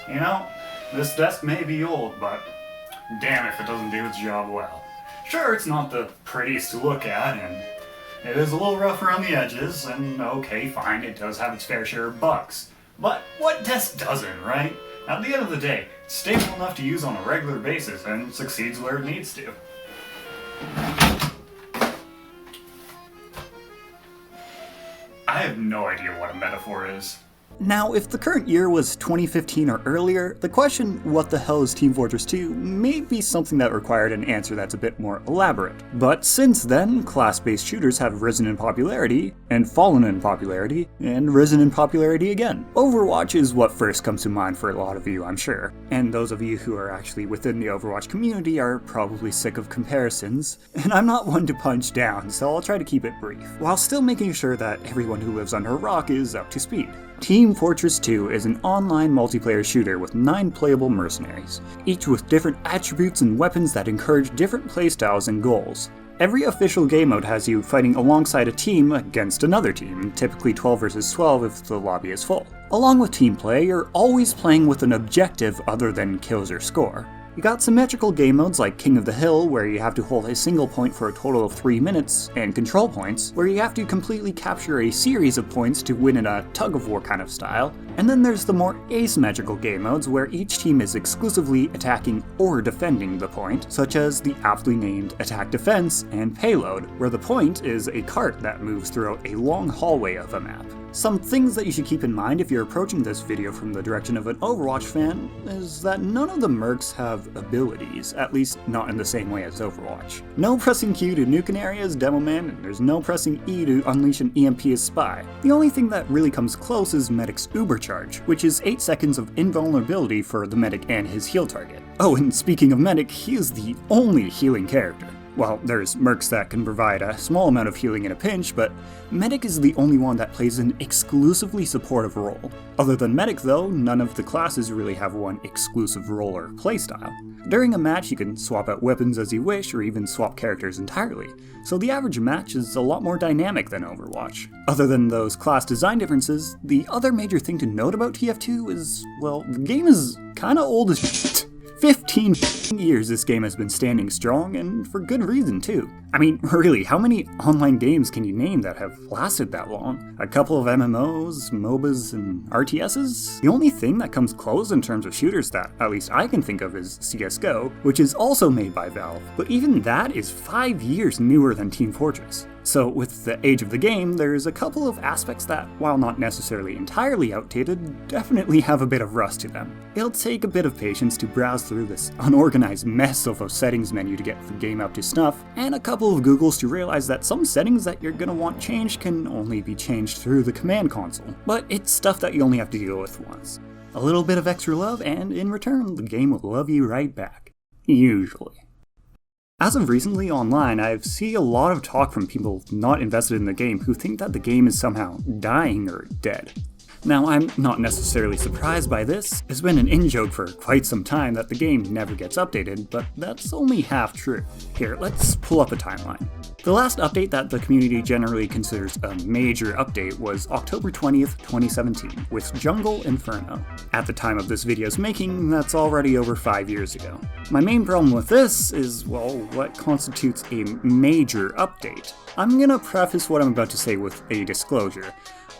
You know, this desk may be old, but damn if it doesn't do its job well. Sure, it's not the prettiest to look at, and it is a little rough around the edges, and okay, fine, it does have its fair share of bugs. But what desk doesn't, right? At the end of the day, it's stable enough to use on a regular basis and succeeds where it needs to. I have no idea what a metaphor is. Now, if the current year was 2015 or earlier, the question, what the hell is Team Fortress 2, may be something that required an answer that's a bit more elaborate. But since then, class-based shooters have risen in popularity, and fallen in popularity, and risen in popularity again. Overwatch is what first comes to mind for a lot of you, I'm sure. And those of you who are actually within the Overwatch community are probably sick of comparisons. And I'm not one to punch down, so I'll try to keep it brief, while still making sure that everyone who lives under a rock is up to speed. Team Fortress 2 is an online multiplayer shooter with 9 playable mercenaries, each with different attributes and weapons that encourage different playstyles and goals. Every official game mode has you fighting alongside a team against another team, typically 12 versus 12 if the lobby is full. Along with team play, you're always playing with an objective other than kills or score. You got symmetrical game modes like King of the Hill, where you have to hold a single point for a total of 3 minutes, and control points, where you have to completely capture a series of points to win in a tug-of-war kind of style. And then there's the more asymmetrical game modes, where each team is exclusively attacking or defending the point, such as the aptly named Attack Defense and Payload, where the point is a cart that moves throughout a long hallway of a map. Some things that you should keep in mind if you're approaching this video from the direction of an Overwatch fan is that none of the mercs have abilities, at least not in the same way as Overwatch. No pressing Q to nuke an area as Demo Man, and there's no pressing E to unleash an EMP as Spy. The only thing that really comes close is Medic's Ubercharge, which is 8 seconds of invulnerability for the Medic and his heal target. Oh, and speaking of Medic, he is the only healing character. Well, there's mercs that can provide a small amount of healing in a pinch, but Medic is the only one that plays an exclusively supportive role. Other than Medic though, none of the classes really have one exclusive role or playstyle. During a match you can swap out weapons as you wish, or even swap characters entirely, so the average match is a lot more dynamic than Overwatch. Other than those class design differences, the other major thing to note about TF2 is, well, the game is kinda old as shit. 15 years this game has been standing strong, and for good reason too. I mean, really, how many online games can you name that have lasted that long? A couple of MMOs, MOBAs, and RTSs? The only thing that comes close in terms of shooters that at least I can think of is CSGO, which is also made by Valve, but even that is 5 years newer than Team Fortress. So with the age of the game, there's a couple of aspects that, while not necessarily entirely outdated, definitely have a bit of rust to them. It'll take a bit of patience to browse through this unorganized mess of a settings menu to get the game up to snuff, and a couple of Googles to realize that some settings that you're gonna want changed can only be changed through the command console. But it's stuff that you only have to deal with once. A little bit of extra love, and in return, the game will love you right back. Usually. As of recently online, I've seen a lot of talk from people not invested in the game who think that the game is somehow dying or dead. Now, I'm not necessarily surprised by this. It's been an in-joke for quite some time that the game never gets updated, but that's only half true. Here, let's pull up a timeline. The last update that the community generally considers a major update was October 20th, 2017, with Jungle Inferno. At the time of this video's making, that's already over 5 years ago. My main problem with this is, well, what constitutes a major update? I'm gonna preface what I'm about to say with a disclosure.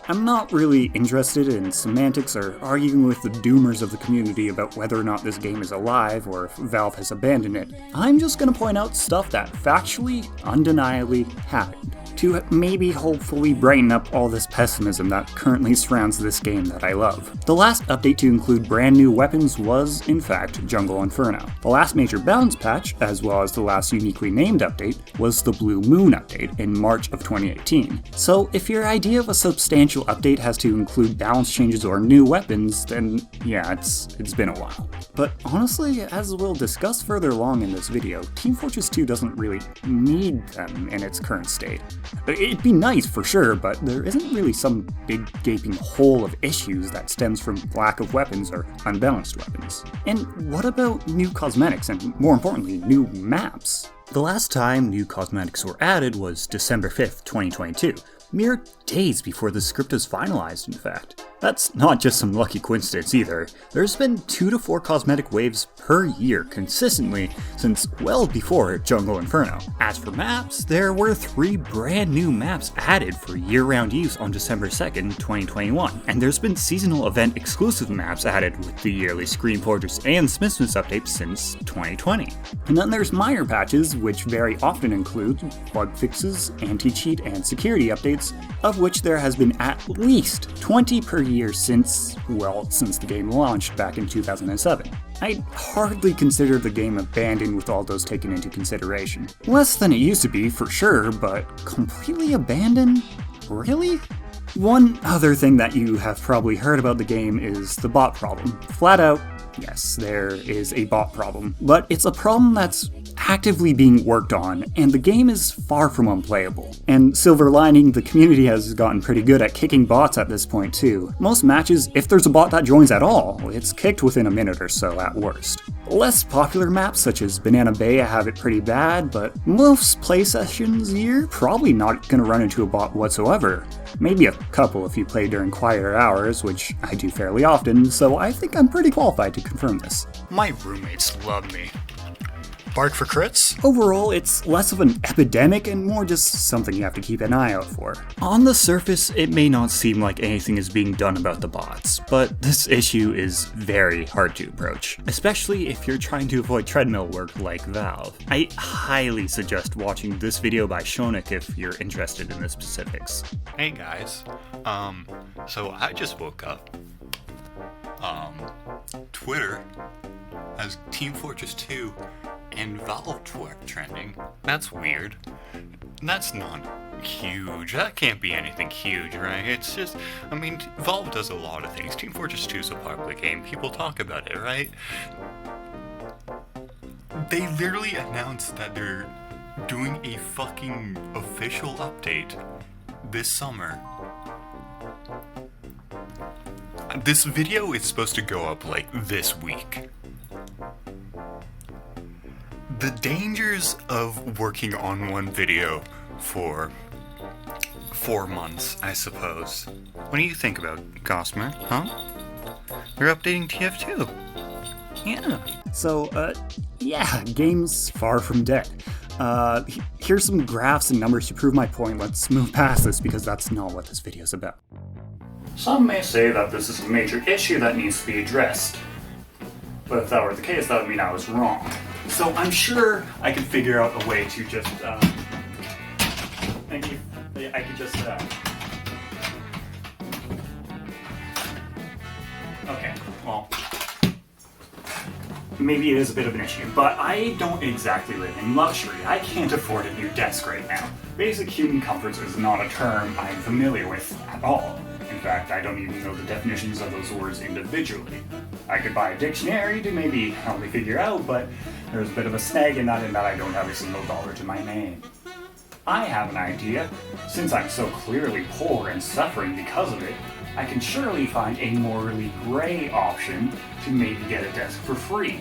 I'm not really interested in semantics or arguing with the doomers of the community about whether or not this game is alive or if Valve has abandoned it. I'm just gonna point out stuff that factually, undeniably happened, to maybe hopefully brighten up all this pessimism that currently surrounds this game that I love. The last update to include brand new weapons was, in fact, Jungle Inferno. The last major balance patch, as well as the last uniquely named update, was the Blue Moon update in March of 2018. So if your idea of a substantial update has to include balance changes or new weapons, then yeah, it's been a while. But honestly, as we'll discuss further along in this video, Team Fortress 2 doesn't really need them in its current state. It'd be nice for sure, but there isn't really some big gaping hole of issues that stems from lack of weapons or unbalanced weapons. And what about new cosmetics and, more importantly, new maps? The last time new cosmetics were added was December 5th, 2022, mere days before the script was finalized, in fact. That's not just some lucky coincidence either. There's been 2 to 4 cosmetic waves per year consistently since well before Jungle Inferno. As for maps, there were 3 brand new maps added for year-round use on December 2nd, 2021, and there's been seasonal event exclusive maps added with the yearly Screen Fortress and Smithsmith updates since 2020. And then there's minor patches, which very often include bug fixes, anti-cheat, and security updates, of which there has been at least 20 per year since the game launched back in 2007. I'd hardly consider the game abandoned with all those taken into consideration. Less than it used to be, for sure, but completely abandoned? Really? One other thing that you have probably heard about the game is the bot problem. Flat out, yes, there is a bot problem, but it's a problem that's actively being worked on, and the game is far from unplayable. And silver lining, the community has gotten pretty good at kicking bots at this point too. Most matches, if there's a bot that joins at all, it's kicked within a minute or so at worst. Less popular maps such as Banana Bay have it pretty bad, but most play sessions you're probably not going to run into a bot whatsoever. Maybe a couple if you play during quieter hours, which I do fairly often, so I think I'm pretty qualified to confirm this. My roommates love me. Bark for crits? Overall, it's less of an epidemic and more just something you have to keep an eye out for. On the surface, it may not seem like anything is being done about the bots, but this issue is very hard to approach, especially if you're trying to avoid treadmill work like Valve. I highly suggest watching this video by Shonik if you're interested in the specifics. Hey guys, so I just woke up. Twitter has Team Fortress 2 and Valve trending. That's weird. That's not huge. That can't be anything huge, right? It's just, Valve does a lot of things. Team Fortress 2 is a popular game. People talk about it, right? They literally announced that they're doing a fucking official update this summer. This video is supposed to go up like this week. The dangers of working on one video for 4 months, I suppose. What do you think about it, Gosmer? Huh? They're updating TF2. Yeah. So, game's far from dead. Here's some graphs and numbers to prove my point. Let's move past this because that's not what this video's about. Some may say that this is a major issue that needs to be addressed. But if that were the case, that would mean I was wrong. So I'm sure I could figure out a way to just, okay, well, maybe it is a bit of an issue, but I don't exactly live in luxury. I can't afford a new desk right now. Basic human comforts is not a term I'm familiar with at all. In fact, I don't even know the definitions of those words individually. I could buy a dictionary to maybe help me figure out, but there's a bit of a snag in that I don't have a single dollar to my name. I have an idea. Since I'm so clearly poor and suffering because of it, I can surely find a morally gray option to maybe get a desk for free.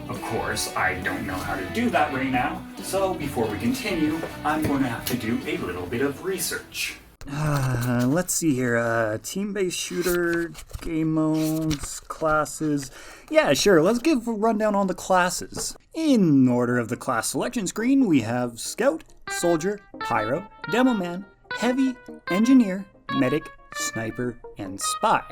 Of course, I don't know how to do that right now, so before we continue, I'm going to have to do a little bit of research. Let's see here, team-based shooter, game modes, classes. Yeah, sure, let's give a rundown on the classes. In order of the class selection screen, we have Scout, Soldier, Pyro, Demoman, Heavy, Engineer, Medic, Sniper, and Spy.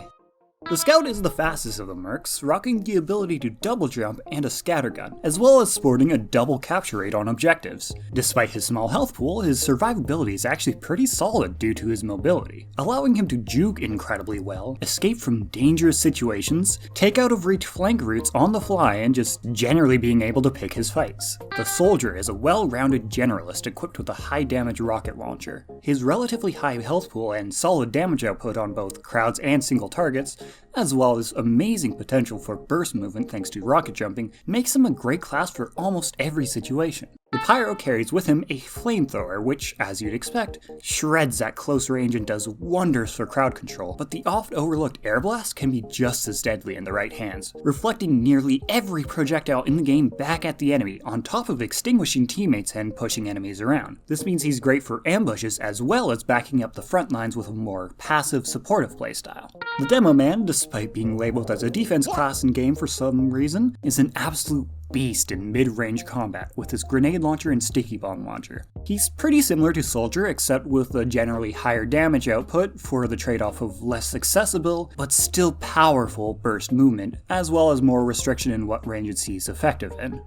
The Scout is the fastest of the mercs, rocking the ability to double jump and a scattergun, as well as sporting a double capture rate on objectives. Despite his small health pool, his survivability is actually pretty solid due to his mobility, allowing him to juke incredibly well, escape from dangerous situations, take out of reach flank routes on the fly, and just generally being able to pick his fights. The Soldier is a well-rounded generalist equipped with a high damage rocket launcher. His relatively high health pool and solid damage output on both crowds and single targets, as well as amazing potential for burst movement thanks to rocket jumping, makes him a great class for almost every situation. The Pyro carries with him a flamethrower, which, as you'd expect, shreds at close range and does wonders for crowd control, but the oft-overlooked Air Blast can be just as deadly in the right hands, reflecting nearly every projectile in the game back at the enemy, on top of extinguishing teammates and pushing enemies around. This means he's great for ambushes as well as backing up the front lines with a more passive, supportive playstyle. The Demo Man, despite being labeled as a defense class in game for some reason, is an absolute beast in mid-range combat with his grenade launcher and sticky bomb launcher. He's pretty similar to Soldier except with a generally higher damage output for the trade-off of less accessible but still powerful burst movement, as well as more restriction in what ranges he's effective in.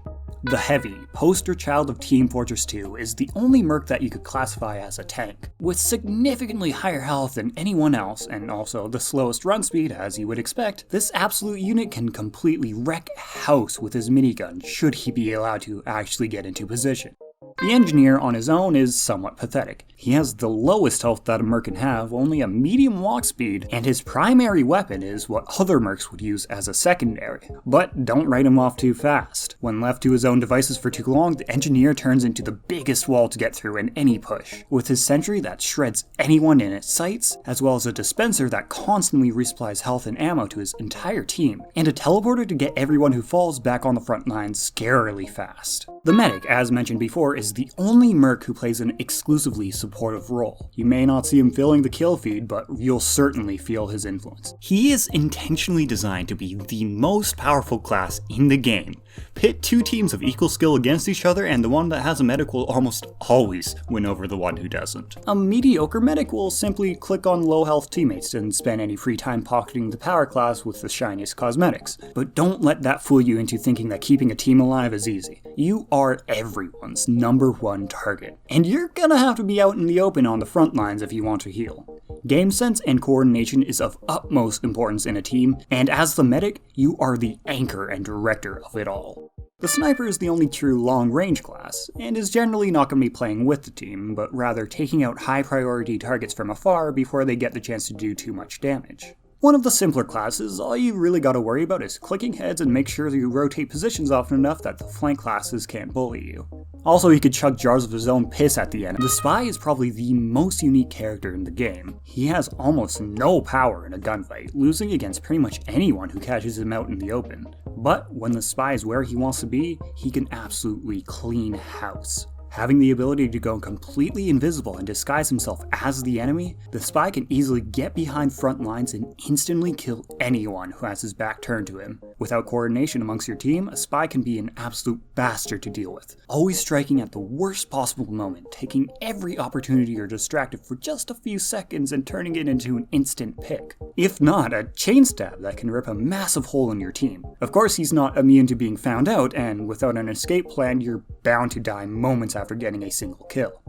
The Heavy, poster child of Team Fortress 2, is the only merc that you could classify as a tank, with significantly higher health than anyone else and also the slowest run speed as you would expect. This absolute unit can completely wreck house with his minigun should he be allowed to actually get into position. The Engineer on his own is somewhat pathetic. He has the lowest health that a merc can have, only a medium walk speed, and his primary weapon is what other mercs would use as a secondary. But don't write him off too fast. When left to his own devices for too long, the Engineer turns into the biggest wall to get through in any push, with his sentry that shreds anyone in its sights, as well as a dispenser that constantly resupplies health and ammo to his entire team, and a teleporter to get everyone who falls back on the front lines scarily fast. The Medic, as mentioned before, is the only merc who plays an exclusively supportive role. You may not see him filling the kill feed, but you'll certainly feel his influence. He is intentionally designed to be the most powerful class in the game. Pit two teams of equal skill against each other, and the one that has a medic will almost always win over the one who doesn't. A mediocre medic will simply click on low health teammates and spend any free time pocketing the power class with the shiniest cosmetics. But don't let that fool you into thinking that keeping a team alive is easy. You are everyone's number one target, and you're gonna have to be out in the open on the front lines if you want to heal. Game sense and coordination is of utmost importance in a team, and as the medic, you are the anchor and director of it all. The Sniper is the only true long-range class, and is generally not going to be playing with the team, but rather taking out high-priority targets from afar before they get the chance to do too much damage. One of the simpler classes, all you really gotta worry about is clicking heads and make sure that you rotate positions often enough that the flank classes can't bully you. Also, he could chug jars of his own piss at the end. The Spy is probably the most unique character in the game. He has almost no power in a gunfight, losing against pretty much anyone who catches him out in the open. But when the Spy is where he wants to be, he can absolutely clean house. Having the ability to go completely invisible and disguise himself as the enemy, the Spy can easily get behind front lines and instantly kill anyone who has his back turned to him. Without coordination amongst your team, a Spy can be an absolute bastard to deal with, always striking at the worst possible moment, taking every opportunity you're distracted for just a few seconds and turning it into an instant pick. If not, a chain stab that can rip a massive hole in your team. Of course, he's not immune to being found out, and without an escape plan, you're bound to die moments after getting a single kill.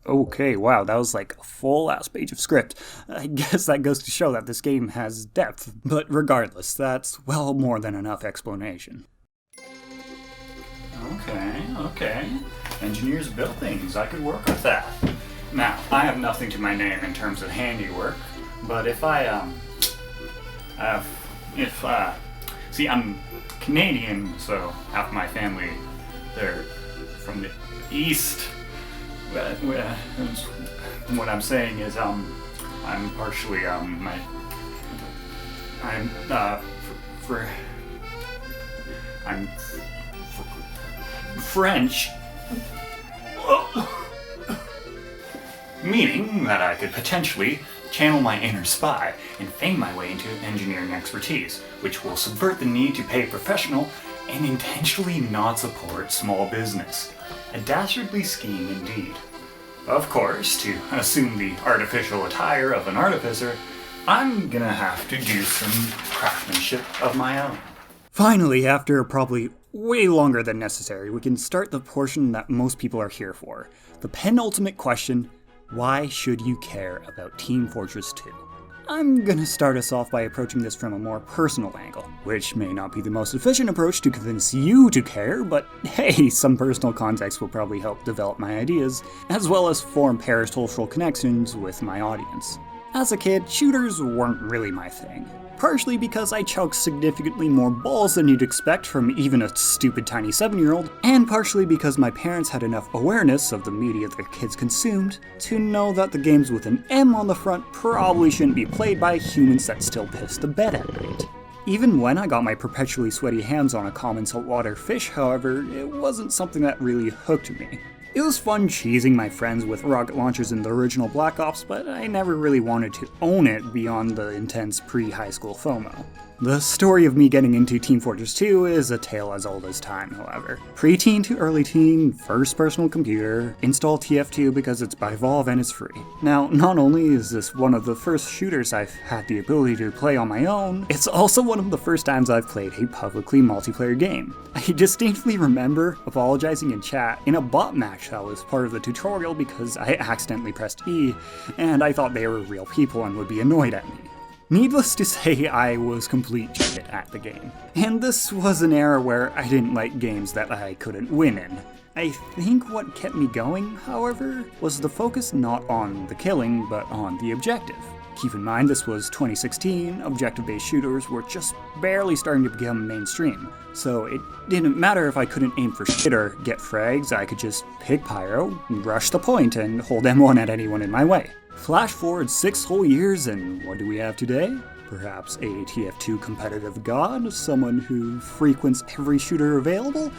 Okay, wow, that was like a full ass page of script. I guess that goes to show that this game has depth, but regardless, that's well more than enough explanation. Okay. Engineers build things, I could work with that. Now, I have nothing to my name in terms of handiwork, but see, I'm Canadian, so half my family, they're from the East. What I'm saying is, I'm partially, French. Meaning that I could potentially channel my inner spy and feign my way into engineering expertise, which will subvert the need to pay a professional and intentionally not support small business. A dastardly scheme indeed. Of course, to assume the artificial attire of an artificer, I'm gonna have to do some craftsmanship of my own. Finally, after probably way longer than necessary, we can start the portion that most people are here for. The penultimate question: why should you care about Team Fortress 2? I'm gonna start us off by approaching this from a more personal angle, which may not be the most efficient approach to convince you to care, but hey, some personal context will probably help develop my ideas, as well as form parasocial connections with my audience. As a kid, shooters weren't really my thing. Partially because I chugged significantly more balls than you'd expect from even a stupid tiny 7-year-old, and partially because my parents had enough awareness of the media their kids consumed to know that the games with an M on the front probably shouldn't be played by humans that still piss the bed at night. Even when I got my perpetually sweaty hands on a common saltwater fish, however, it wasn't something that really hooked me. It was fun cheesing my friends with rocket launchers in the original Black Ops, but I never really wanted to own it beyond the intense pre-high school FOMO. The story of me getting into Team Fortress 2 is a tale as old as time, however. Pre-teen to early teen, first personal computer, install TF2 because it's by Valve and it's free. Now, not only is this one of the first shooters I've had the ability to play on my own, it's also one of the first times I've played a publicly multiplayer game. I distinctly remember apologizing in chat in a bot match that was part of the tutorial because I accidentally pressed E, and I thought they were real people and would be annoyed at me. Needless to say, I was complete shit at the game. And this was an era where I didn't like games that I couldn't win in. I think what kept me going, however, was the focus not on the killing, but on the objective. Keep in mind this was 2016, objective-based shooters were just barely starting to become mainstream, so it didn't matter if I couldn't aim for shit or get frags, I could just pick pyro, rush the point, and hold M1 at anyone in my way. Flash forward 6 whole years, and what do we have today? Perhaps a TF2 competitive god? Someone who frequents every shooter available?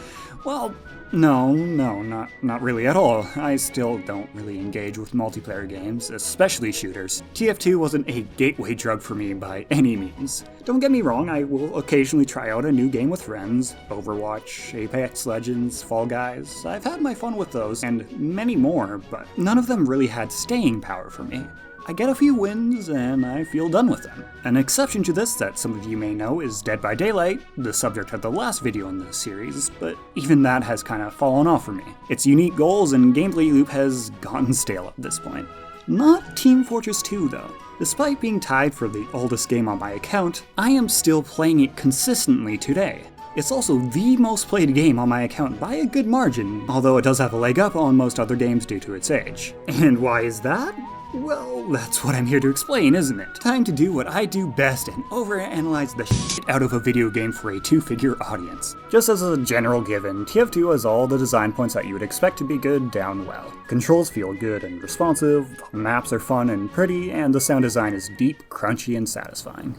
Well, no, not really at all. I still don't really engage with multiplayer games, especially shooters. TF2 wasn't a gateway drug for me by any means. Don't get me wrong, I will occasionally try out a new game with friends. Overwatch, Apex Legends, Fall Guys. I've had my fun with those, and many more, but none of them really had staying power for me. I get a few wins, and I feel done with them. An exception to this that some of you may know is Dead by Daylight, the subject of the last video in this series, but even that has kinda fallen off for me. Its unique goals and gameplay loop has gotten stale at this point. Not Team Fortress 2 though. Despite being tied for the oldest game on my account, I am still playing it consistently today. It's also the most played game on my account by a good margin, although it does have a leg up on most other games due to its age. And why is that? Well, that's what I'm here to explain, isn't it? Time to do what I do best and overanalyze the shit out of a video game for a 2-figure audience. Just as a general given, TF2 has all the design points that you would expect to be good down well. Controls feel good and responsive, maps are fun and pretty, and the sound design is deep, crunchy, and satisfying.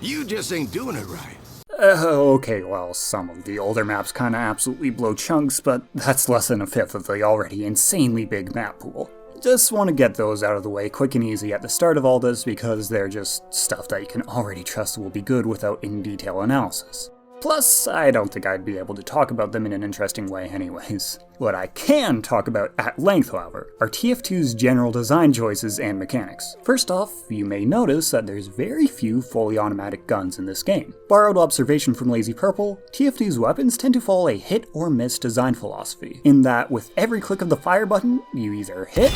You just ain't doing it right. Okay, well, some of the older maps kinda absolutely blow chunks, but that's less than a fifth of the already insanely big map pool. Just want to get those out of the way quick and easy at the start of all this because they're just stuff that you can already trust will be good without in-detail analysis. Plus, I don't think I'd be able to talk about them in an interesting way anyways. What I can talk about at length, however, are TF2's general design choices and mechanics. First off, you may notice that there's very few fully automatic guns in this game. Borrowed observation from Lazy Purple, TF2's weapons tend to follow a hit or miss design philosophy, in that with every click of the fire button, you either hit,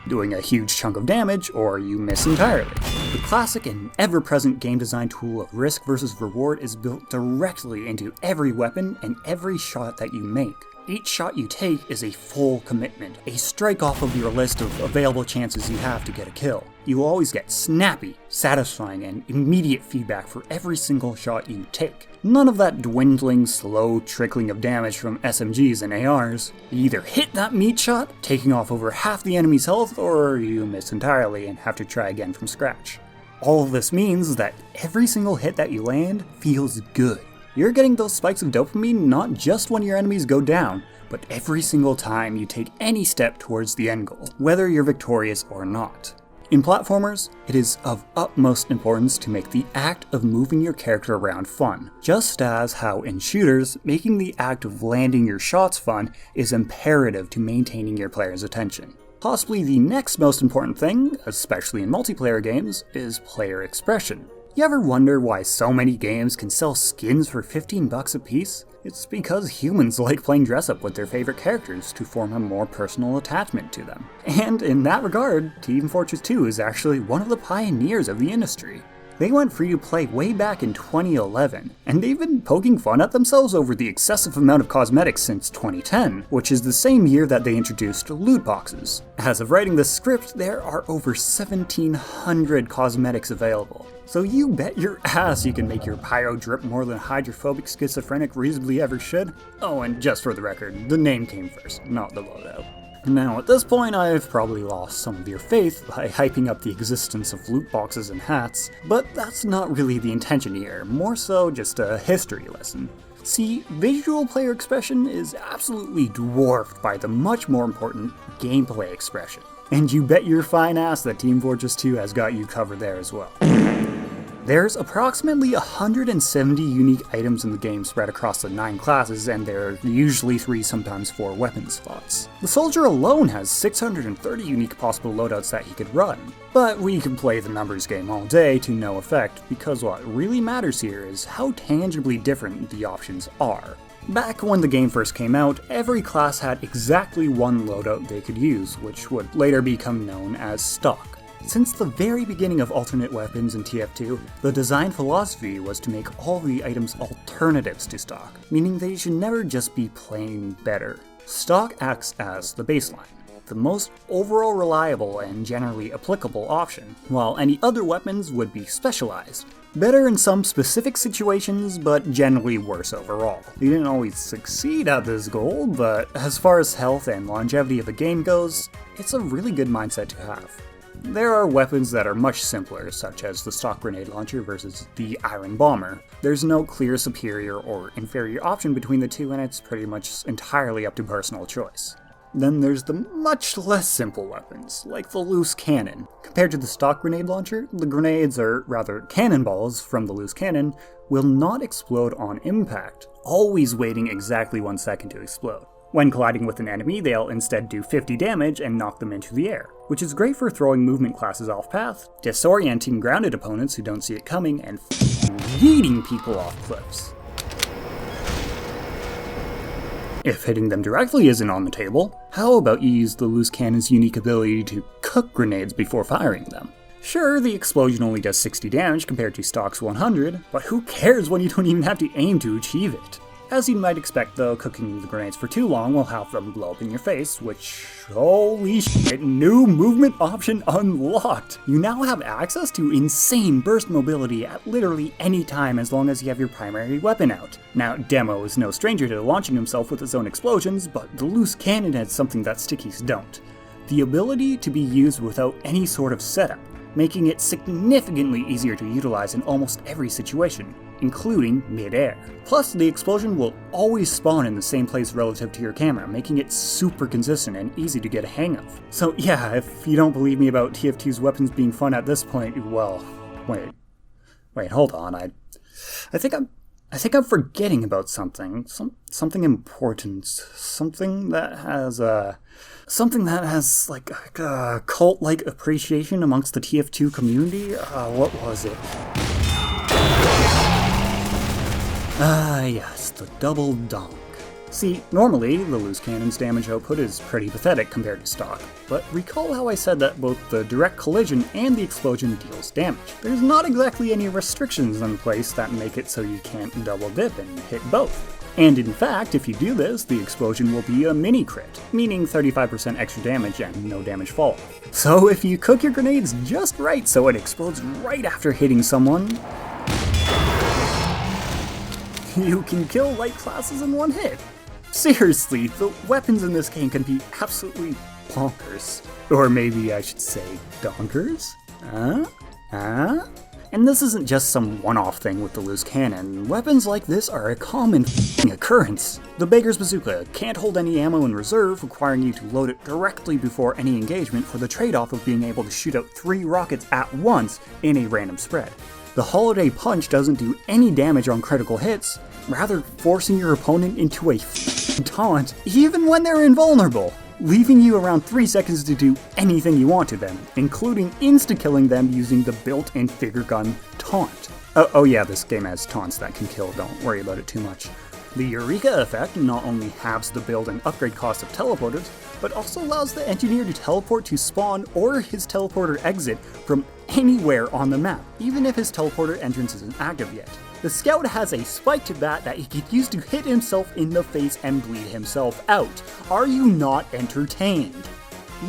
doing a huge chunk of damage, or you miss entirely. The classic and ever-present game design tool of risk versus reward is built directly into every weapon and every shot that you make. Each shot you take is a full commitment, a strike off of your list of available chances you have to get a kill. You will always get snappy, satisfying, and immediate feedback for every single shot you take. None of that dwindling, slow trickling of damage from SMGs and ARs. You either hit that meat shot, taking off over half the enemy's health, or you miss entirely and have to try again from scratch. All of this means that every single hit that you land feels good. You're getting those spikes of dopamine not just when your enemies go down, but every single time you take any step towards the end goal, whether you're victorious or not. In platformers, it is of utmost importance to make the act of moving your character around fun, just as how in shooters, making the act of landing your shots fun is imperative to maintaining your player's attention. Possibly the next most important thing, especially in multiplayer games, is player expression. You ever wonder why so many games can sell skins for $15 a piece? It's because humans like playing dress up with their favorite characters to form a more personal attachment to them. And in that regard, Team Fortress 2 is actually one of the pioneers of the industry. They went free to play way back in 2011, and they've been poking fun at themselves over the excessive amount of cosmetics since 2010, which is the same year that they introduced loot boxes. As of writing this script, there are over 1,700 cosmetics available. So you bet your ass you can make your pyro drip more than hydrophobic schizophrenic reasonably ever should. Oh, and just for the record, the name came first, not the loadout. Now, at this point, I've probably lost some of your faith by hyping up the existence of loot boxes and hats, but that's not really the intention here, more so just a history lesson. See, visual player expression is absolutely dwarfed by the much more important gameplay expression. And you bet your fine ass that Team Fortress 2 has got you covered there as well. There's approximately 170 unique items in the game spread across the 9 classes, and there are usually 3, sometimes 4 weapon slots. The soldier alone has 630 unique possible loadouts that he could run. But we can play the numbers game all day to no effect, because what really matters here is how tangibly different the options are. Back when the game first came out, every class had exactly one loadout they could use, which would later become known as stock. Since the very beginning of alternate weapons in TF2, the design philosophy was to make all the items alternatives to stock, meaning they should never just be plain better. Stock acts as the baseline, the most overall reliable and generally applicable option, while any other weapons would be specialized. Better in some specific situations, but generally worse overall. They didn't always succeed at this goal, but as far as health and longevity of a game goes, it's a really good mindset to have. There are weapons that are much simpler, such as the stock grenade launcher versus the iron bomber. There's no clear superior or inferior option between the two, and it's pretty much entirely up to personal choice. Then there's the much less simple weapons, like the loose cannon. Compared to the stock grenade launcher, the grenades, or rather cannonballs from the loose cannon, will not explode on impact, always waiting exactly 1 second to explode. When colliding with an enemy, they'll instead do 50 damage and knock them into the air, which is great for throwing movement classes off path, disorienting grounded opponents who don't see it coming, and yeeting people off cliffs. If hitting them directly isn't on the table, how about you use the loose cannon's unique ability to cook grenades before firing them? Sure, the explosion only does 60 damage compared to stock's 100, but who cares when you don't even have to aim to achieve it? As you might expect though, cooking the grenades for too long will have them blow up in your face, which, holy shit, new movement option unlocked! You now have access to insane burst mobility at literally any time as long as you have your primary weapon out. Now, Demo is no stranger to launching himself with his own explosions, but the loose cannon has something that stickies don't. The ability to be used without any sort of setup, making it significantly easier to utilize in almost every situation, including mid-air. Plus, the explosion will always spawn in the same place relative to your camera, making it super consistent and easy to get a hang of. So yeah, if you don't believe me about TF2's weapons being fun at this point, well, wait, hold on, I think I'm forgetting about something. Something important. Something that has like a cult-like appreciation amongst the TF2 community. What was it? Yes, the double donk. See, normally, the loose cannon's damage output is pretty pathetic compared to stock, but recall how I said that both the direct collision and the explosion deals damage. There's not exactly any restrictions in place that make it so you can't double dip and hit both. And in fact, if you do this, the explosion will be a mini crit, meaning 35% extra damage and no damage fall. So if you cook your grenades just right so it explodes right after hitting someone, you can kill light classes in one hit. Seriously, the weapons in this game can be absolutely bonkers. Or maybe I should say donkers? And this isn't just some one-off thing with the loose cannon. Weapons like this are a common occurrence. The Beggar's Bazooka can't hold any ammo in reserve, requiring you to load it directly before any engagement for the trade-off of being able to shoot out 3 rockets at once in a random spread. The Holiday Punch doesn't do any damage on critical hits, rather forcing your opponent into a taunt even when they're invulnerable, leaving you around 3 seconds to do anything you want to them, including insta-killing them using the built-in figure gun taunt. Oh yeah, this game has taunts that can kill, don't worry about it too much. The Eureka effect not only halves the build and upgrade cost of teleporters, but also allows the engineer to teleport to spawn or his teleporter exit from anywhere on the map, even if his teleporter entrance isn't active yet. The scout has a spiked bat that he could use to hit himself in the face and bleed himself out. Are you not entertained?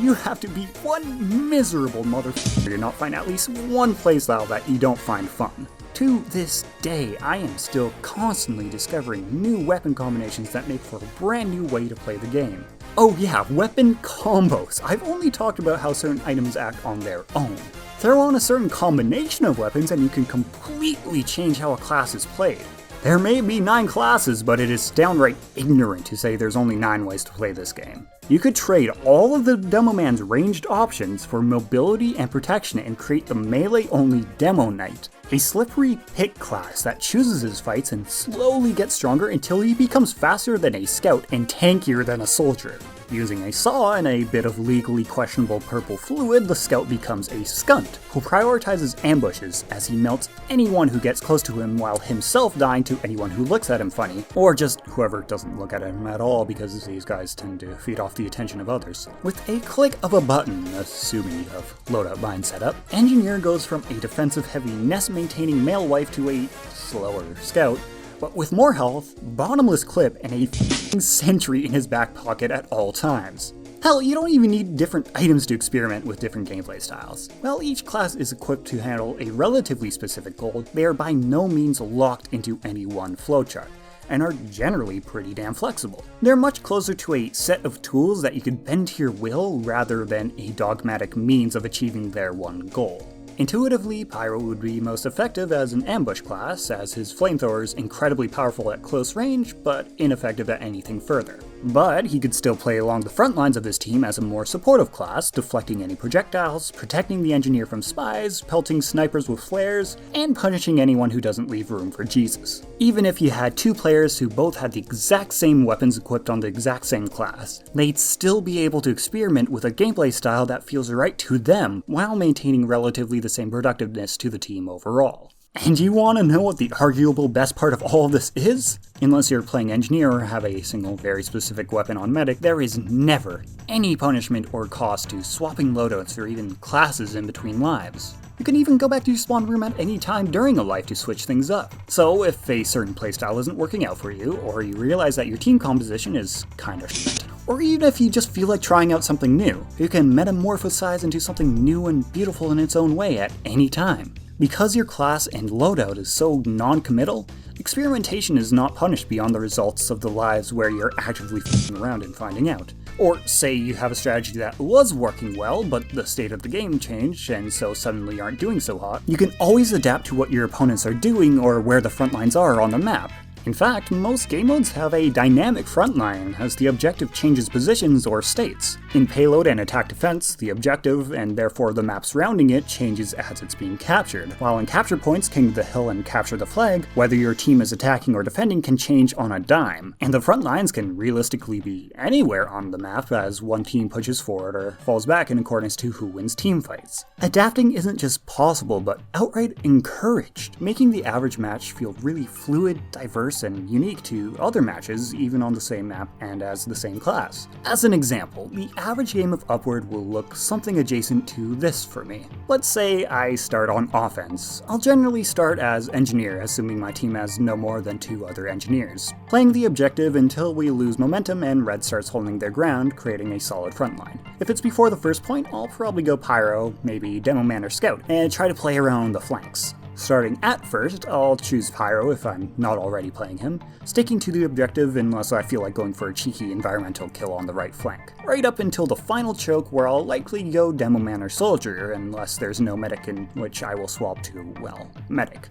You have to be one miserable motherfucker to not find at least one playstyle that you don't find fun. To this day, I am still constantly discovering new weapon combinations that make for a brand new way to play the game. Oh yeah, weapon combos. I've only talked about how certain items act on their own. Throw on a certain combination of weapons and you can completely change how a class is played. There may be 9 classes, but it is downright ignorant to say there's only 9 ways to play this game. You could trade all of the Demo Man's ranged options for mobility and protection and create the melee-only Demo Knight, a slippery pick class that chooses his fights and slowly gets stronger until he becomes faster than a scout and tankier than a soldier. Using a saw and a bit of legally questionable purple fluid, the scout becomes a skunt, who prioritizes ambushes as he melts anyone who gets close to him while himself dying to anyone who looks at him funny, or just whoever doesn't look at him at all because these guys tend to feed off the attention of others. With a click of a button, assuming you have loadout bind set up, Engineer goes from a defensive heavy nest-maintaining male wife to a slower scout, but with more health, bottomless clip, and a f***ing sentry in his back pocket at all times. Hell, you don't even need different items to experiment with different gameplay styles. While each class is equipped to handle a relatively specific goal, they are by no means locked into any one flowchart, and are generally pretty damn flexible. They're much closer to a set of tools that you can bend to your will rather than a dogmatic means of achieving their one goal. Intuitively, Pyro would be most effective as an ambush class, as his flamethrower is incredibly powerful at close range, but ineffective at anything further. But he could still play along the front lines of his team as a more supportive class, deflecting any projectiles, protecting the engineer from spies, pelting snipers with flares, and punishing anyone who doesn't leave room for Jesus. Even if you had 2 players who both had the exact same weapons equipped on the exact same class, they'd still be able to experiment with a gameplay style that feels right to them, while maintaining relatively the same productiveness to the team overall. And you want to know what the arguable best part of all of this is? Unless you're playing Engineer or have a single very specific weapon on Medic, there is never any punishment or cost to swapping loadouts or even classes in between lives. You can even go back to your spawn room at any time during a life to switch things up. So if a certain playstyle isn't working out for you, or you realize that your team composition is kinda shit, or even if you just feel like trying out something new, you can metamorphosize into something new and beautiful in its own way at any time. Because your class and loadout is so non-committal, experimentation is not punished beyond the results of the lives where you're actively f***ing around and finding out. Or say you have a strategy that was working well, but the state of the game changed, and so suddenly aren't doing so hot, you can always adapt to what your opponents are doing or where the front lines are on the map. In fact, most game modes have a dynamic frontline as the objective changes positions or states. In Payload and Attack Defense, the objective, and therefore the map surrounding it, changes as it's being captured, while in Capture Points, King of the Hill and Capture the Flag, whether your team is attacking or defending can change on a dime, and the front lines can realistically be anywhere on the map as one team pushes forward or falls back in accordance to who wins team fights. Adapting isn't just possible, but outright encouraged, making the average match feel really fluid, diverse, and unique to other matches even on the same map and as the same class. As an example, the average game of Upward will look something adjacent to this for me. Let's say I start on offense. I'll generally start as Engineer, assuming my team has no more than 2 other Engineers, playing the objective until we lose momentum and Red starts holding their ground, creating a solid front line. If it's before the first point, I'll probably go Pyro, maybe Demo Man or Scout, and try to play around the flanks. Starting at first, I'll choose Pyro if I'm not already playing him, sticking to the objective unless I feel like going for a cheeky environmental kill on the right flank. Right up until the final choke where I'll likely go Demo Man or Soldier unless there's no medic, in which I will swap to, well, medic.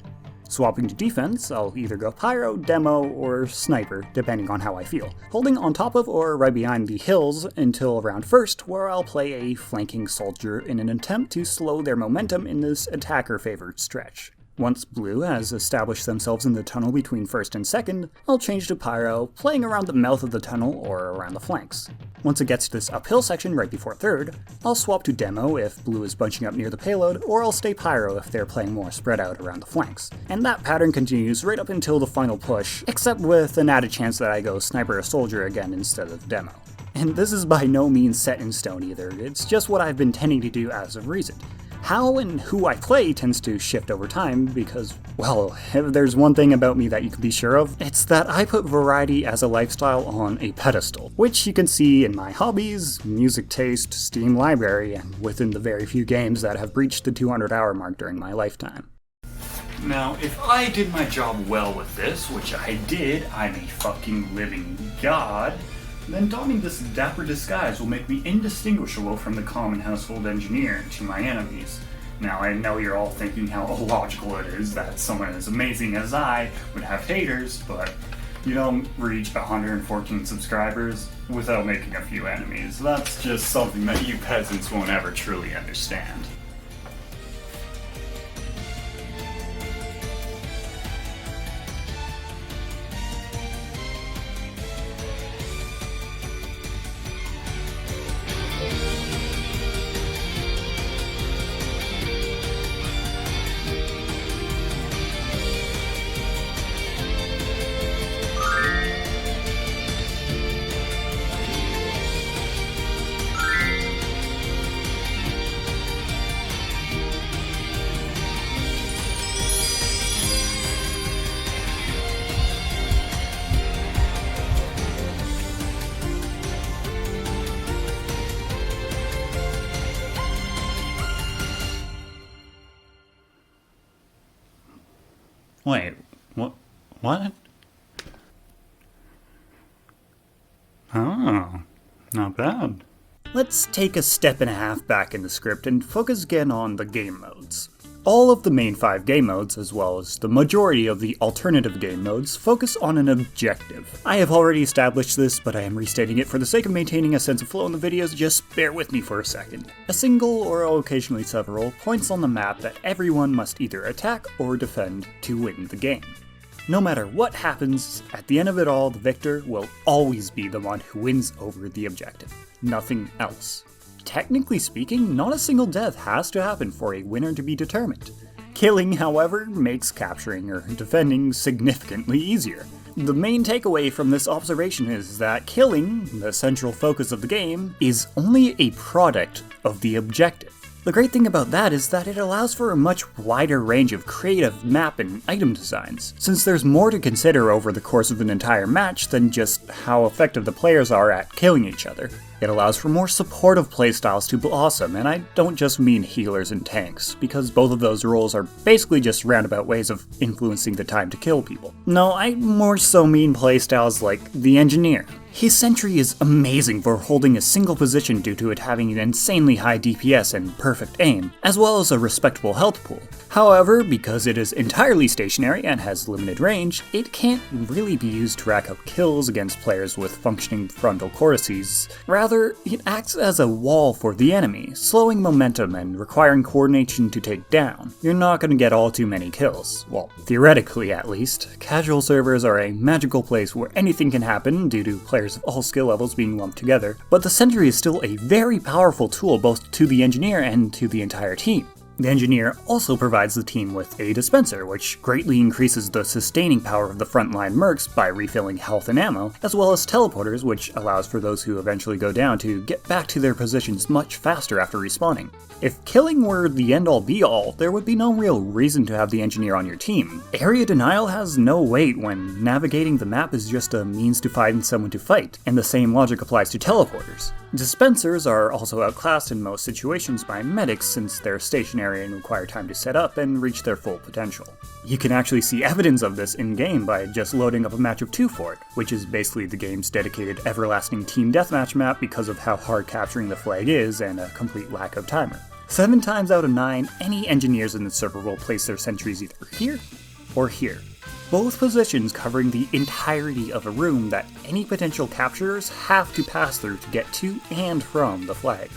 Swapping to defense, I'll either go Pyro, Demo, or Sniper, depending on how I feel, holding on top of or right behind the hills until around first, where I'll play a flanking soldier in an attempt to slow their momentum in this attacker-favored stretch. Once Blue has established themselves in the tunnel between first and second, I'll change to Pyro, playing around the mouth of the tunnel or around the flanks. Once it gets to this uphill section right before third, I'll swap to Demo if Blue is bunching up near the payload, or I'll stay Pyro if they're playing more spread out around the flanks. And that pattern continues right up until the final push, except with an added chance that I go Sniper or Soldier again instead of Demo. And this is by no means set in stone either, it's just what I've been tending to do as of recent. How and who I play tends to shift over time because, well, if there's one thing about me that you can be sure of, it's that I put variety as a lifestyle on a pedestal, which you can see in my hobbies, music taste, Steam library, and within the very few games that have breached the 200-hour mark during my lifetime. Now, if I did my job well with this, which I did, I'm a fucking living god, then donning this dapper disguise will make me indistinguishable from the common household engineer to my enemies. Now, I know you're all thinking how illogical it is that someone as amazing as I would have haters, but you don't reach 114 subscribers without making a few enemies. That's just something that you peasants won't ever truly understand. Wait, what? Oh, not bad. Let's take a step and a half back in the script and focus again on the game modes. All of the main 5 game modes, as well as the majority of the alternative game modes, focus on an objective. I have already established this, but I am restating it for the sake of maintaining a sense of flow in the videos. Just bear with me for a second. A single, or occasionally several, points on the map that everyone must either attack or defend to win the game. No matter what happens, at the end of it all, the victor will always be the one who wins over the objective. Nothing else. Technically speaking, not a single death has to happen for a winner to be determined. Killing, however, makes capturing or defending significantly easier. The main takeaway from this observation is that killing, the central focus of the game, is only a product of the objective. The great thing about that is that it allows for a much wider range of creative map and item designs, since there's more to consider over the course of an entire match than just how effective the players are at killing each other. It allows for more supportive playstyles to blossom, and I don't just mean healers and tanks, because both of those roles are basically just roundabout ways of influencing the time to kill people. No, I more so mean playstyles like the engineer. His sentry is amazing for holding a single position due to it having an insanely high DPS and perfect aim, as well as a respectable health pool. However, because it is entirely stationary and has limited range, it can't really be used to rack up kills against players with functioning frontal cortices. Rather, it acts as a wall for the enemy, slowing momentum and requiring coordination to take down. You're not going to get all too many kills. Well, theoretically at least. Casual servers are a magical place where anything can happen due to players of all skill levels being lumped together, but the sentry is still a very powerful tool both to the engineer and to the entire team. The engineer also provides the team with a dispenser, which greatly increases the sustaining power of the frontline mercs by refilling health and ammo, as well as teleporters, which allows for those who eventually go down to get back to their positions much faster after respawning. If killing were the end-all be-all, there would be no real reason to have the engineer on your team. Area denial has no weight when navigating the map is just a means to find someone to fight, and the same logic applies to teleporters. Dispensers are also outclassed in most situations by medics since they're stationary and require time to set up and reach their full potential. You can actually see evidence of this in-game by just loading up a match of 2 for it, which is basically the game's dedicated everlasting team deathmatch map because of how hard capturing the flag is and a complete lack of timer. 7 times out of 9, any engineers in the server will place their sentries either here or here. Both positions covering the entirety of a room that any potential capturers have to pass through to get to and from the flag.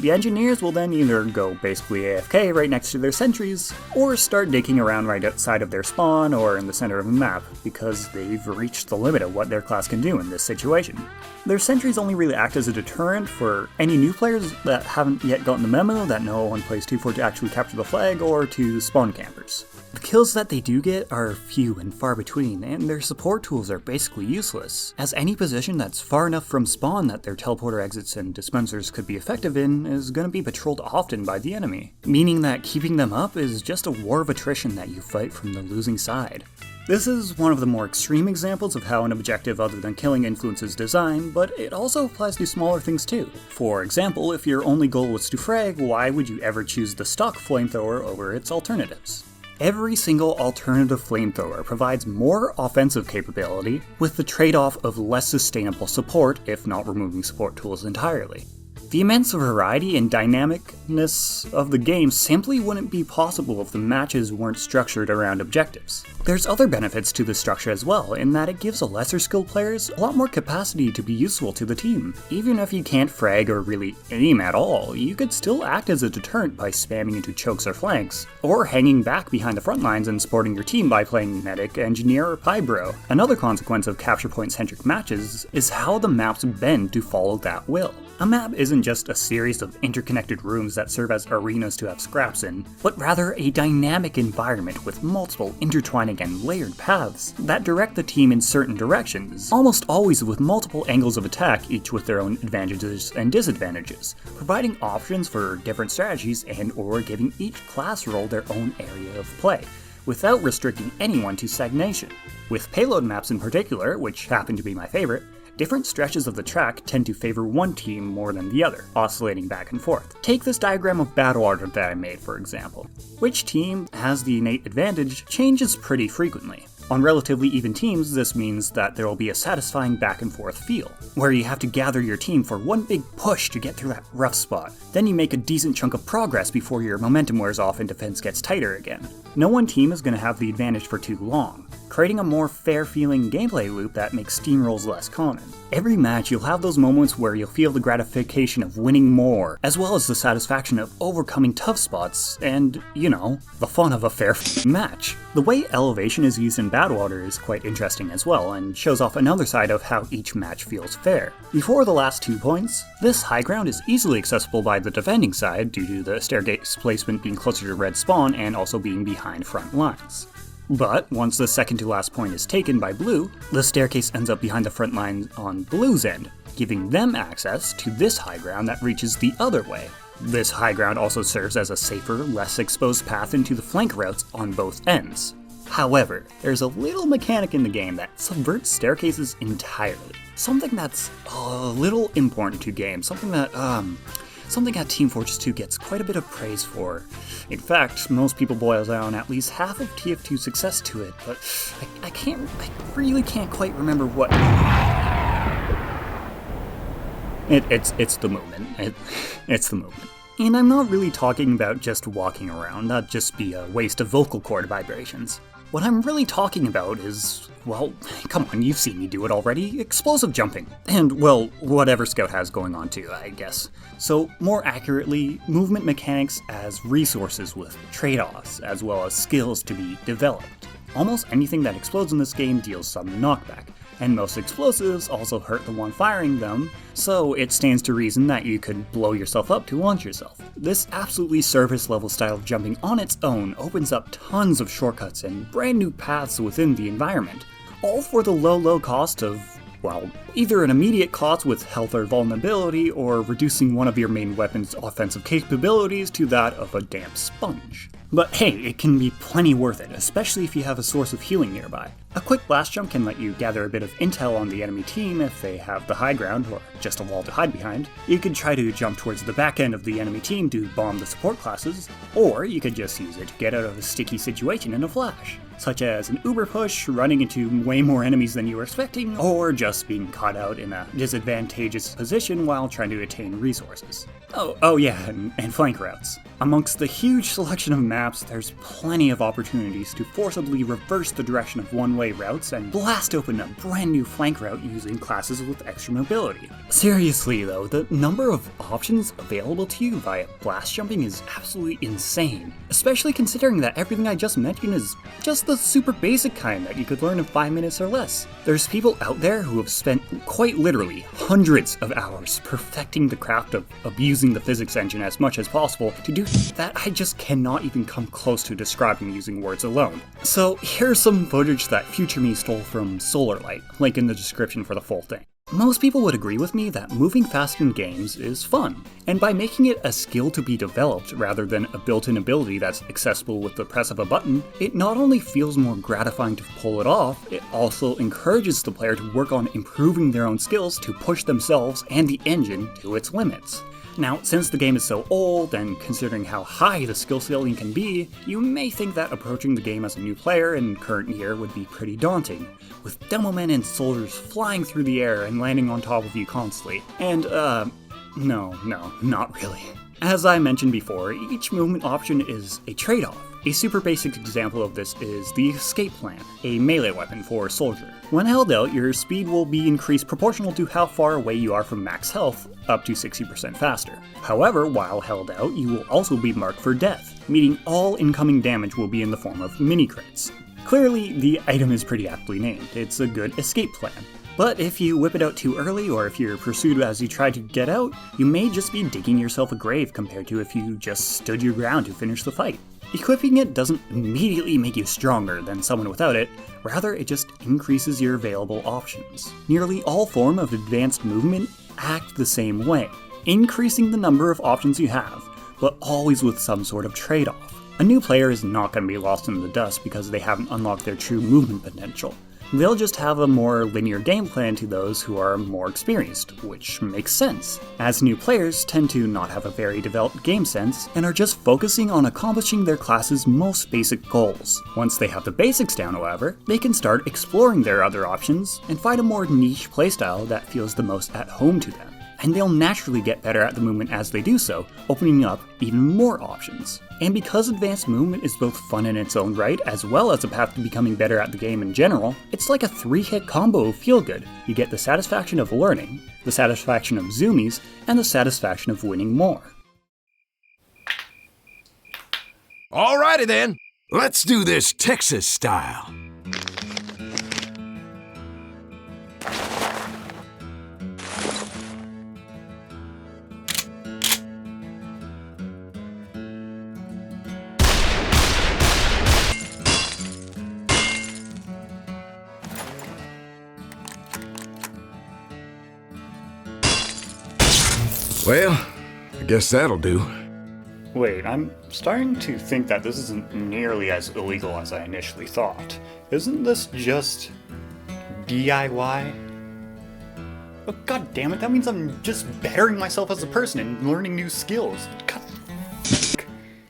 The engineers will then either go basically AFK right next to their sentries, or start digging around right outside of their spawn or in the center of the map, because they've reached the limit of what their class can do in this situation. Their sentries only really act as a deterrent for any new players that haven't yet gotten the memo that no one plays 2-4 to actually capture the flag, or to spawn campers. The kills that they do get are few and far between, and their support tools are basically useless, as any position that's far enough from spawn that their teleporter exits and dispensers could be effective in is going to be patrolled often by the enemy, meaning that keeping them up is just a war of attrition that you fight from the losing side. This is one of the more extreme examples of how an objective other than killing influences design, but it also applies to smaller things too. For example, if your only goal was to frag, why would you ever choose the stock flamethrower over its alternatives? Every single alternative flamethrower provides more offensive capability, with the trade-off of less sustainable support if not removing support tools entirely. The immense variety and dynamicness of the game simply wouldn't be possible if the matches weren't structured around objectives. There's other benefits to the structure as well, in that it gives a lesser skilled players a lot more capacity to be useful to the team. Even if you can't frag or really aim at all, you could still act as a deterrent by spamming into chokes or flanks, or hanging back behind the front lines and supporting your team by playing medic, engineer, or pybro. Another consequence of capture point centric matches is how the maps bend to follow that will. A map isn't just a series of interconnected rooms that serve as arenas to have scraps in, but rather a dynamic environment with multiple intertwining and layered paths that direct the team in certain directions, almost always with multiple angles of attack, each with their own advantages and disadvantages, providing options for different strategies and/or giving each class role their own area of play, without restricting anyone to stagnation. With payload maps in particular, which happen to be my favorite, different stretches of the track tend to favor one team more than the other, oscillating back and forth. Take this diagram of battle order that I made, for example. Which team has the innate advantage changes pretty frequently. On relatively even teams, this means that there will be a satisfying back and forth feel, where you have to gather your team for one big push to get through that rough spot. Then you make a decent chunk of progress before your momentum wears off and defense gets tighter again. No one team is going to have the advantage for too long, creating a more fair-feeling gameplay loop that makes steamrolls less common. Every match, you'll have those moments where you'll feel the gratification of winning more, as well as the satisfaction of overcoming tough spots, and, you know, the fun of a fair match. The way elevation is used in Battle Order is quite interesting as well, and shows off another side of how each match feels fair. Before the last 2 points, this high ground is easily accessible by the defending side due to the staircase placement being closer to red spawn and also being behind front lines. But once the second to last point is taken by blue, the staircase ends up behind the front line on blue's end, giving them access to this high ground that reaches the other way. This high ground also serves as a safer, less exposed path into the flank routes on both ends. However, there's a little mechanic in the game that subverts staircases entirely. Something that's a little important to games, something that Team Fortress 2 gets quite a bit of praise for. In fact, most people boil down at least half of TF2's success to it, but I really can't quite remember what. It's the movement. It's the movement. And I'm not really talking about just walking around, that'd just be a waste of vocal cord vibrations. What I'm really talking about is, well, come on, you've seen me do it already, explosive jumping. And, well, whatever Scout has going on too, I guess. So, more accurately, movement mechanics as resources with trade-offs, as well as skills to be developed. Almost anything that explodes in this game deals some knockback, and most explosives also hurt the one firing them, so it stands to reason that you could blow yourself up to launch yourself. This absolutely surface level style of jumping on its own opens up tons of shortcuts and brand new paths within the environment, all for the low cost of, well, either an immediate cost with health or vulnerability, or reducing one of your main weapon's offensive capabilities to that of a damp sponge. But hey, it can be plenty worth it, especially if you have a source of healing nearby. A quick blast jump can let you gather a bit of intel on the enemy team if they have the high ground, or just a wall to hide behind. You could try to jump towards the back end of the enemy team to bomb the support classes, or you could just use it to get out of a sticky situation in a flash, such as an uber push, running into way more enemies than you were expecting, or just being caught out in a disadvantageous position while trying to attain resources. Oh yeah, and flank routes. Amongst the huge selection of maps, there's plenty of opportunities to forcibly reverse the direction of one-way routes and blast open a brand new flank route using classes with extra mobility. Seriously though, the number of options available to you via blast jumping is absolutely insane, especially considering that everything I just mentioned is just the super basic kind that you could learn in 5 minutes or less. There's people out there who have spent quite literally hundreds of hours perfecting the craft of abusing the physics engine as much as possible to do that I just cannot even come close to describing using words alone. So here's some footage that future me stole from Solarlight, link in the description for the full thing. Most people would agree with me that moving fast in games is fun, and by making it a skill to be developed rather than a built-in ability that's accessible with the press of a button, it not only feels more gratifying to pull it off, it also encourages the player to work on improving their own skills to push themselves and the engine to its limits. Now, since the game is so old, and considering how high the skill ceiling can be, you may think that approaching the game as a new player in current year would be pretty daunting, with demo men and soldiers flying through the air and landing on top of you constantly. And, no, not really. As I mentioned before, each movement option is a trade-off. A super basic example of this is the escape plan, a melee weapon for a soldier. When held out, your speed will be increased proportional to how far away you are from max health, up to 60% faster. However, while held out, you will also be marked for death, meaning all incoming damage will be in the form of mini-crits. Clearly, the item is pretty aptly named. It's a good escape plan. But if you whip it out too early, or if you're pursued as you try to get out, you may just be digging yourself a grave compared to if you just stood your ground to finish the fight. Equipping it doesn't immediately make you stronger than someone without it, rather it just increases your available options. Nearly all form of advanced movement act the same way, increasing the number of options you have, but always with some sort of trade-off. A new player is not going to be lost in the dust because they haven't unlocked their true movement potential. They'll just have a more linear game plan to those who are more experienced, which makes sense, as new players tend to not have a very developed game sense and are just focusing on accomplishing their class's most basic goals. Once they have the basics down, however, they can start exploring their other options and find a more niche playstyle that feels the most at home to them. And they'll naturally get better at the movement as they do so, opening up even more options. And because advanced movement is both fun in its own right, as well as a path to becoming better at the game in general, it's like a 3-hit combo of feel-good. You get the satisfaction of learning, the satisfaction of zoomies, and the satisfaction of winning more. Alrighty then, let's do this Texas style. Well, I guess that'll do. Wait, I'm starting to think that this isn't nearly as illegal as I initially thought. Isn't this just DIY? Oh, god damn it, that means I'm just bettering myself as a person and learning new skills. God.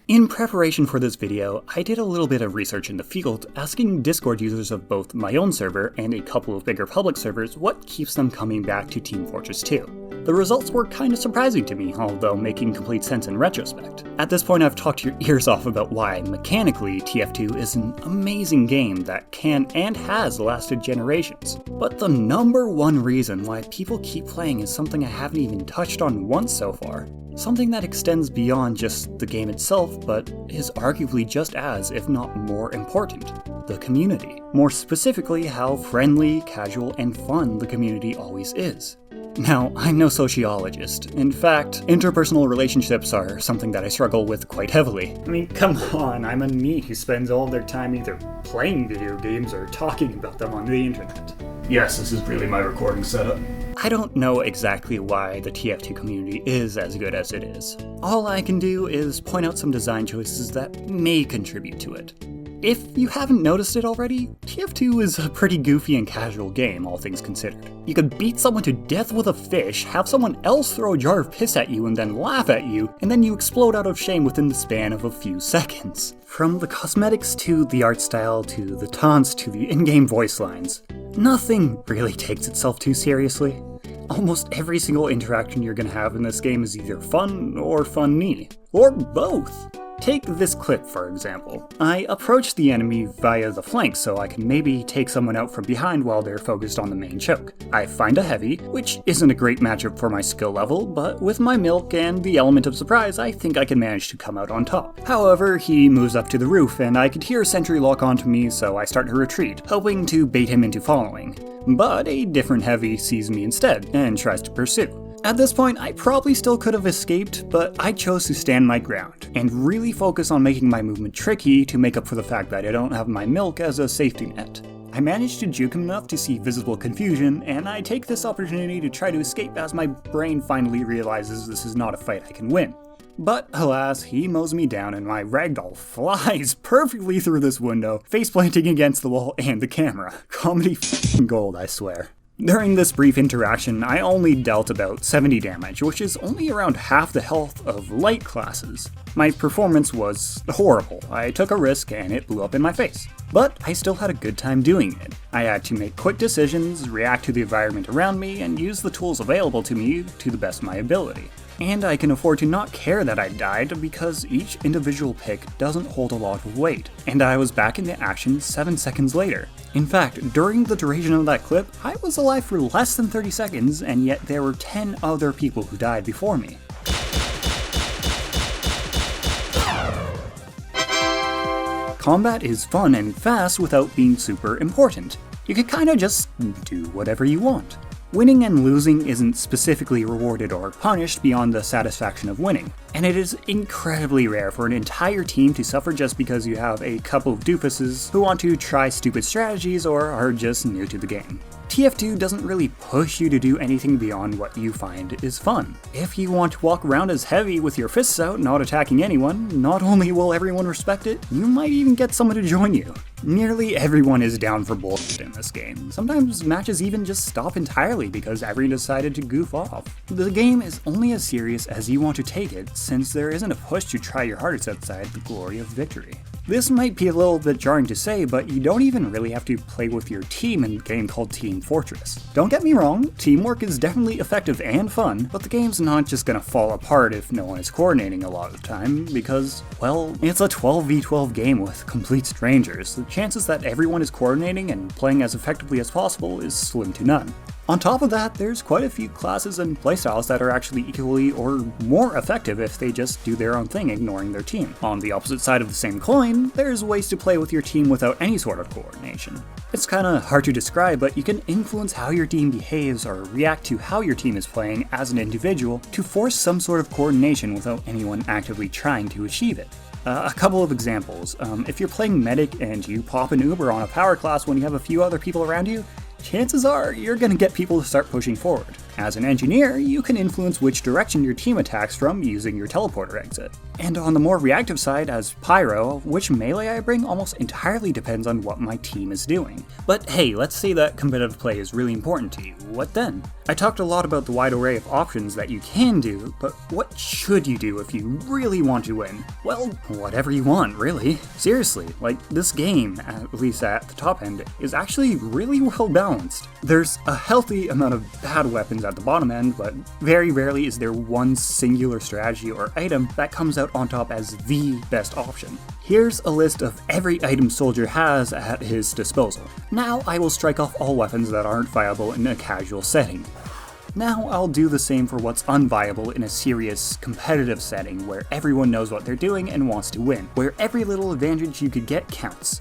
In preparation for this video, I did a little bit of research in the field, asking Discord users of both my own server and a couple of bigger public servers what keeps them coming back to Team Fortress 2. The results were kind of surprising to me, although making complete sense in retrospect. At this point, I've talked your ears off about why, mechanically, TF2 is an amazing game that can and has lasted generations. But the number one reason why people keep playing is something I haven't even touched on once so far. Something that extends beyond just the game itself, but is arguably just as, if not more important, the community. More specifically, how friendly, casual, and fun the community always is. Now, I'm no sociologist. In fact, interpersonal relationships are something that I struggle with quite heavily. I mean, come on, I'm a NEET who spends all their time either playing video games or talking about them on the internet. Yes, this is really my recording setup. I don't know exactly why the TF2 community is as good as it is. All I can do is point out some design choices that may contribute to it. If you haven't noticed it already, TF2 is a pretty goofy and casual game, all things considered. You could beat someone to death with a fish, have someone else throw a jar of piss at you and then laugh at you, and then you explode out of shame within the span of a few seconds. From the cosmetics to the art style to the taunts to the in-game voice lines, nothing really takes itself too seriously. Almost every single interaction you're gonna have in this game is either fun or funny, or both. Take this clip, for example. I approach the enemy via the flank so I can maybe take someone out from behind while they're focused on the main choke. I find a heavy, which isn't a great matchup for my skill level, but with my milk and the element of surprise, I think I can manage to come out on top. However, he moves up to the roof and I could hear a sentry lock onto me, so I start to retreat, hoping to bait him into following. But a different heavy sees me instead and tries to pursue. At this point, I probably still could have escaped, but I chose to stand my ground and really focus on making my movement tricky to make up for the fact that I don't have my milk as a safety net. I managed to juke him enough to see visible confusion, and I take this opportunity to try to escape as my brain finally realizes this is not a fight I can win. But alas, he mows me down and my ragdoll flies perfectly through this window, face planting against the wall and the camera. Comedy f***ing gold, I swear. During this brief interaction, I only dealt about 70 damage, which is only around half the health of light classes. My performance was horrible. I took a risk and it blew up in my face. But I still had a good time doing it. I had to make quick decisions, react to the environment around me, and use the tools available to me to the best of my ability. And I can afford to not care that I died because each individual pick doesn't hold a lot of weight, and I was back in the action 7 seconds later. In fact, during the duration of that clip, I was alive for less than 30 seconds, and yet there were 10 other people who died before me. Combat is fun and fast without being super important. You can kinda just do whatever you want. Winning and losing isn't specifically rewarded or punished beyond the satisfaction of winning, and it is incredibly rare for an entire team to suffer just because you have a couple of doofuses who want to try stupid strategies or are just new to the game. TF2 doesn't really push you to do anything beyond what you find is fun. If you want to walk around as heavy with your fists out, not attacking anyone, not only will everyone respect it, you might even get someone to join you. Nearly everyone is down for bullshit in this game. Sometimes matches even just stop entirely because everyone decided to goof off. The game is only as serious as you want to take it, since there isn't a push to try your hardest outside the glory of victory. This might be a little bit jarring to say, but you don't even really have to play with your team in a game called Team Fortress. Don't get me wrong, teamwork is definitely effective and fun, but the game's not just gonna fall apart if no one is coordinating a lot of the time, because, well, it's a 12v12 game with complete strangers. The chances that everyone is coordinating and playing as effectively as possible is slim to none. On top of that, there's quite a few classes and playstyles that are actually equally or more effective if they just do their own thing, ignoring their team. On the opposite side of the same coin, there's ways to play with your team without any sort of coordination. It's kinda hard to describe, but you can influence how your team behaves or react to how your team is playing as an individual to force some sort of coordination without anyone actively trying to achieve it. A couple of examples. If you're playing Medic and you pop an Uber on a power class when you have a few other people around you, chances are you're going to get people to start pushing forward. As an engineer, you can influence which direction your team attacks from using your teleporter exit. And on the more reactive side, as Pyro, which melee I bring almost entirely depends on what my team is doing. But hey, let's say that competitive play is really important to you. What then? I talked a lot about the wide array of options that you can do, but what should you do if you really want to win? Well, whatever you want, really. Seriously, like, this game, at least at the top end, is actually really well balanced. There's a healthy amount of bad weapons at the bottom end, but very rarely is there one singular strategy or item that comes out on top as the best option. Here's a list of every item Soldier has at his disposal. Now I will strike off all weapons that aren't viable in a casual setting. Now I'll do the same for what's unviable in a serious, competitive setting where everyone knows what they're doing and wants to win, where every little advantage you could get counts.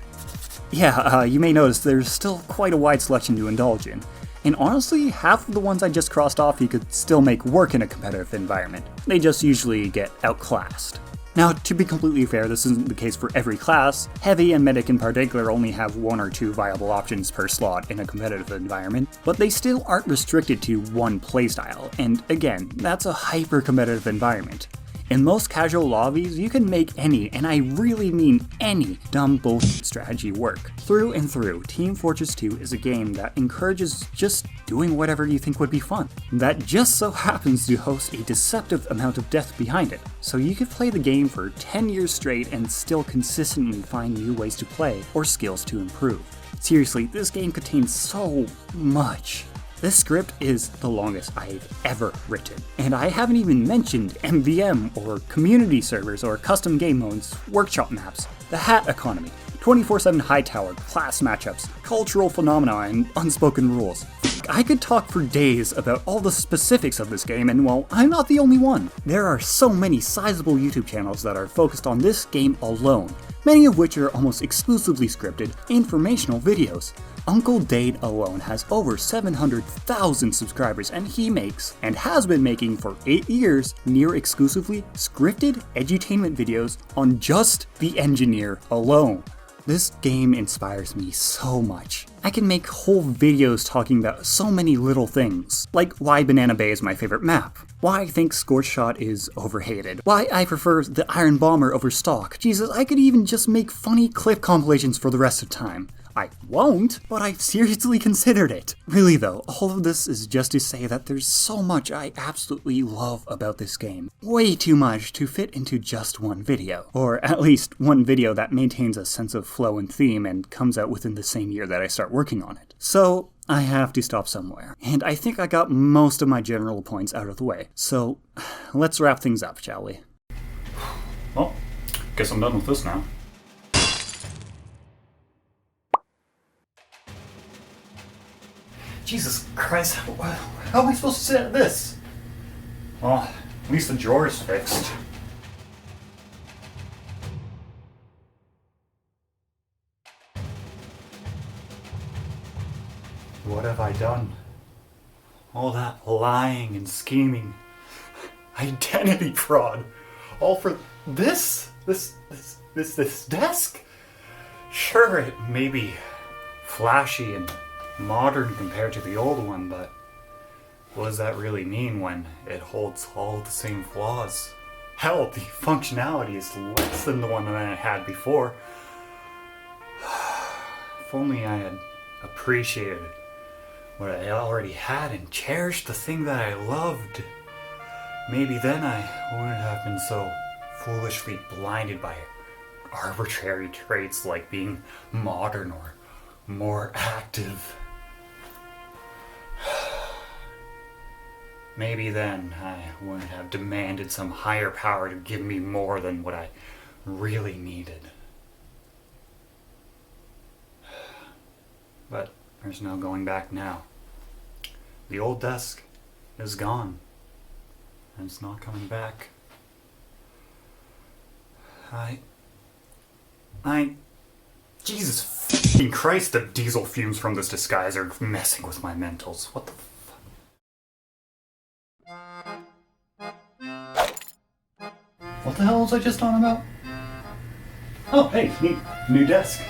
Yeah, you may notice there's still quite a wide selection to indulge in. And honestly, half of the ones I just crossed off you could still make work in a competitive environment. They just usually get outclassed. Now, to be completely fair, this isn't the case for every class. Heavy and Medic in particular only have 1 or 2 viable options per slot in a competitive environment, but they still aren't restricted to one playstyle, and again, that's a hyper-competitive environment. In most casual lobbies, you can make any, and I really mean any, dumb bullshit strategy work. Through and through, Team Fortress 2 is a game that encourages just doing whatever you think would be fun. That just so happens to host a deceptive amount of depth behind it, so you could play the game for 10 years straight and still consistently find new ways to play or skills to improve. Seriously, this game contains so much. This script is the longest I've ever written, and I haven't even mentioned MVM or community servers or custom game modes, workshop maps, the hat economy, 24/7 high tower, class matchups, cultural phenomena, and unspoken rules. I could talk for days about all the specifics of this game, and well, I'm not the only one. There are so many sizable YouTube channels that are focused on this game alone, many of which are almost exclusively scripted, informational videos. Uncle Dade alone has over 700,000 subscribers, and he makes, and has been making for 8 years, near exclusively scripted edutainment videos on just the engineer alone. This game inspires me so much. I can make whole videos talking about so many little things, like why Banana Bay is my favorite map, why I think Scorch Shot is overhated, why I prefer the Iron Bomber over Stalk. Jesus, I could even just make funny clip compilations for the rest of time. I won't, but I've seriously considered it. Really though, all of this is just to say that there's so much I absolutely love about this game. Way too much to fit into just one video. Or at least one video that maintains a sense of flow and theme and comes out within the same year that I start working on it. So, I have to stop somewhere. And I think I got most of my general points out of the way. So, let's wrap things up, shall we? Well, guess I'm done with this now. Jesus Christ, how am I supposed to sit at this? Well, at least the drawer's fixed. What have I done? All that lying and scheming, identity fraud, all for this desk? Sure, it may be flashy and modern compared to the old one, but what does that really mean when it holds all the same flaws? Hell, the functionality is less than the one that I had before. If only I had appreciated what I already had and cherished the thing that I loved. Maybe then I wouldn't have been so foolishly blinded by arbitrary traits like being modern or more active. Maybe then I wouldn't have demanded some higher power to give me more than what I really needed. But there's no going back now. The old desk is gone, and it's not coming back. Jesus f***ing Christ, the diesel fumes from this disguise are messing with my mentals. What the What the hell was I just on about? Oh, hey, neat. New desk.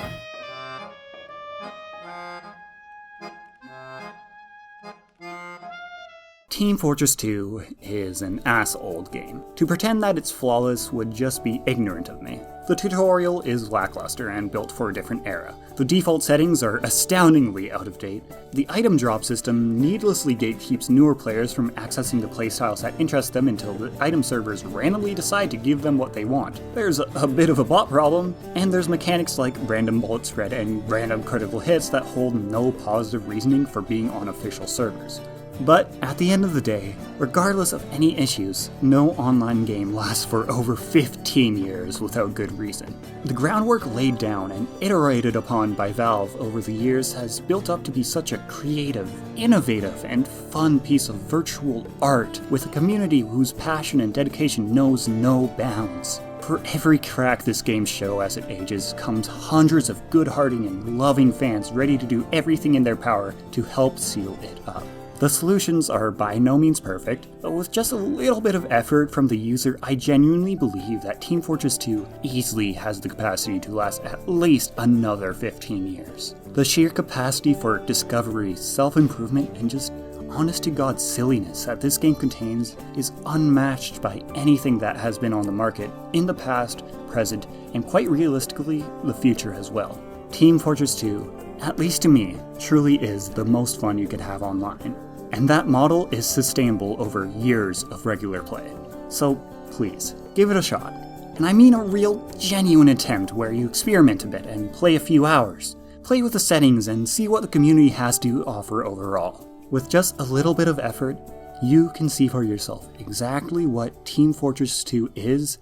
Team Fortress 2 is an ass-old game. To pretend that it's flawless would just be ignorant of me. The tutorial is lackluster and built for a different era. The default settings are astoundingly out of date. The item drop system needlessly gatekeeps newer players from accessing the playstyles that interest them until the item servers randomly decide to give them what they want. There's a bit of a bot problem, and there's mechanics like random bullet spread and random critical hits that hold no positive reasoning for being on official servers. But at the end of the day, regardless of any issues, no online game lasts for over 15 years without good reason. The groundwork laid down and iterated upon by Valve over the years has built up to be such a creative, innovative, and fun piece of virtual art with a community whose passion and dedication knows no bounds. For every crack this game shows as it ages comes hundreds of good-hearted and loving fans ready to do everything in their power to help seal it up. The solutions are by no means perfect, but with just a little bit of effort from the user, I genuinely believe that Team Fortress 2 easily has the capacity to last at least another 15 years. The sheer capacity for discovery, self-improvement, and just honest-to-God silliness that this game contains is unmatched by anything that has been on the market in the past, present, and quite realistically, the future as well. Team Fortress 2, at least to me, truly is the most fun you could have online. And that model is sustainable over years of regular play. So please, give it a shot. And I mean a real, genuine attempt where you experiment a bit and play a few hours. Play with the settings and see what the community has to offer overall. With just a little bit of effort, you can see for yourself exactly what Team Fortress 2 is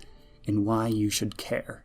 and why you should care.